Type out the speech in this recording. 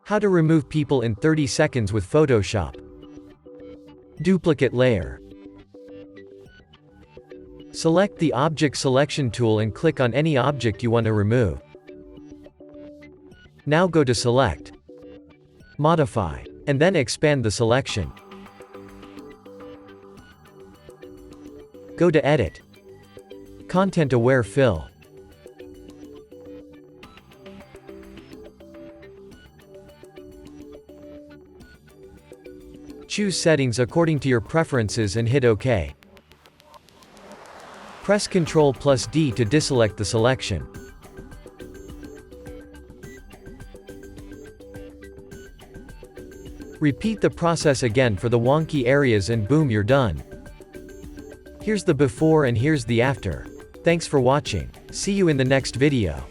How to remove people in 30 seconds with Photoshop. Duplicate layer. Select the Object Selection tool and click on any object you want to remove. Now go to Select, Modify, and then expand the selection. Go to Edit, Content Aware Fill. Choose settings according to your preferences and hit OK. Press Ctrl+D to deselect the selection. Repeat the process again for the wonky areas and boom, you're done. Here's the before and here's the after. Thanks for watching. See you in the next video.